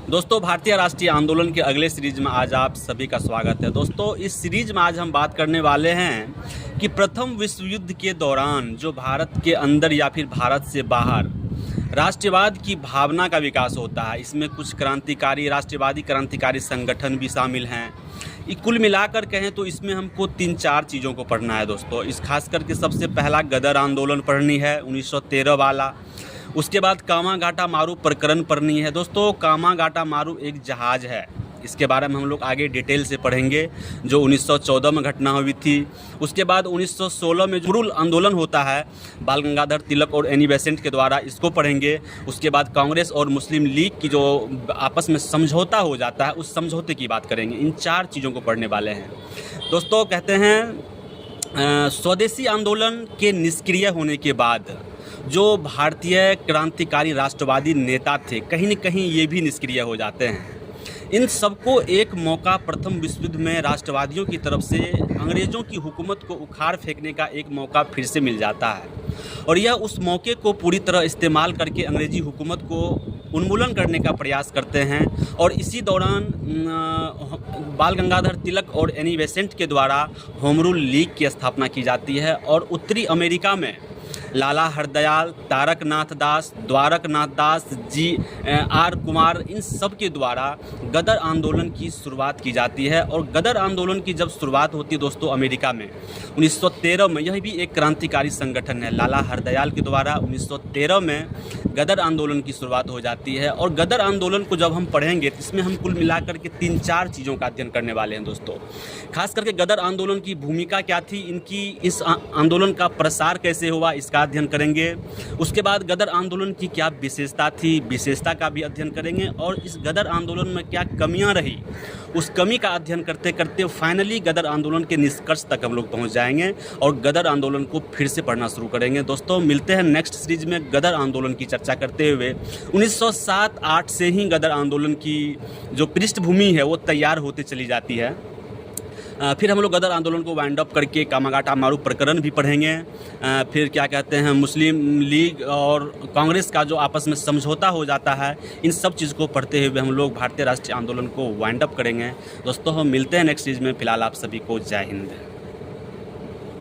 दोस्तों, भारतीय राष्ट्रीय आंदोलन के अगले सीरीज में आज आप सभी का स्वागत है। दोस्तों, इस सीरीज में आज हम बात करने वाले हैं कि प्रथम विश्व युद्ध के दौरान जो भारत के अंदर या फिर भारत से बाहर राष्ट्रवाद की भावना का विकास होता है। इसमें कुछ क्रांतिकारी राष्ट्रवादी क्रांतिकारी संगठन भी शामिल हैं। कुल मिलाकर कहें तो इसमें हमको 3-4 चीज़ों को पढ़ना है दोस्तों। इस खास करके सबसे पहला गदर आंदोलन पढ़नी है 1913 वाला। उसके बाद कामागाटा मारू प्रकरण पढ़नी है दोस्तों। कामागाटा मारू एक जहाज़ है, इसके बारे में हम लोग आगे डिटेल से पढ़ेंगे, जो 1914 में घटना हुई थी। उसके बाद 1916 में जो आंदोलन होता है बाल गंगाधर तिलक और एनी बेसेंट के द्वारा, इसको पढ़ेंगे। उसके बाद कांग्रेस और मुस्लिम लीग की जो आपस में समझौता हो जाता है, उस समझौते की बात करेंगे। इन 4 चीज़ों को पढ़ने वाले हैं दोस्तों। कहते हैं स्वदेशी आंदोलन के निष्क्रिय होने के बाद जो भारतीय क्रांतिकारी राष्ट्रवादी नेता थे, कहीं न कहीं ये भी निष्क्रिय हो जाते हैं। इन सबको एक मौका प्रथम विश्व युद्ध में राष्ट्रवादियों की तरफ से अंग्रेज़ों की हुकूमत को उखाड़ फेंकने का एक मौका फिर से मिल जाता है, और यह उस मौके को पूरी तरह इस्तेमाल करके अंग्रेज़ी हुकूमत को उन्मूलन करने का प्रयास करते हैं। और इसी दौरान बाल गंगाधर तिलक और एनी बेसेंट के द्वारा होम रूल लीग की स्थापना की जाती है। और उत्तरी अमेरिका में लाला हरदयाल, तारक नाथ दास, द्वारक नाथ दास, G.R. कुमार, इन सब के द्वारा गदर आंदोलन की शुरुआत की जाती है। और गदर आंदोलन की जब शुरुआत होती है दोस्तों अमेरिका में 1913 में, यह भी एक क्रांतिकारी संगठन है। लाला हरदयाल के द्वारा 1913 में गदर आंदोलन की शुरुआत हो जाती है। और गदर आंदोलन को जब हम पढ़ेंगे तो इसमें हम कुल मिलाकर के 3-4 चीज़ों का अध्ययन करने वाले हैं दोस्तों। खास करके गदर आंदोलन की भूमिका क्या थी, इनकी इस आंदोलन का प्रसार कैसे हुआ, इसका अध्ययन करेंगे। उसके बाद गदर आंदोलन की क्या विशेषता थी, विशेषता का भी अध्ययन करेंगे। और इस गदर आंदोलन में क्या कमियां रही, उस कमी का अध्ययन करते करते फाइनली गदर आंदोलन के निष्कर्ष तक हम लोग पहुंच जाएंगे और गदर आंदोलन को फिर से पढ़ना शुरू करेंगे। दोस्तों, मिलते हैं नेक्स्ट सीरीज में गदर आंदोलन की चर्चा करते हुए। 1907-8 से ही गदर आंदोलन की जो पृष्ठभूमि है वो तैयार होते चली जाती है। फिर हम लोग गदर आंदोलन को वाइंड अप करके कामागाटा मारू प्रकरण भी पढ़ेंगे। फिर क्या कहते हैं मुस्लिम लीग और कांग्रेस का जो आपस में समझौता हो जाता है, इन सब चीज़ को पढ़ते हुए हम लोग भारतीय राष्ट्रीय आंदोलन को वाइंड अप करेंगे। दोस्तों, हम मिलते हैं नेक्स्ट सीरीज में। फिलहाल आप सभी को जय हिंद।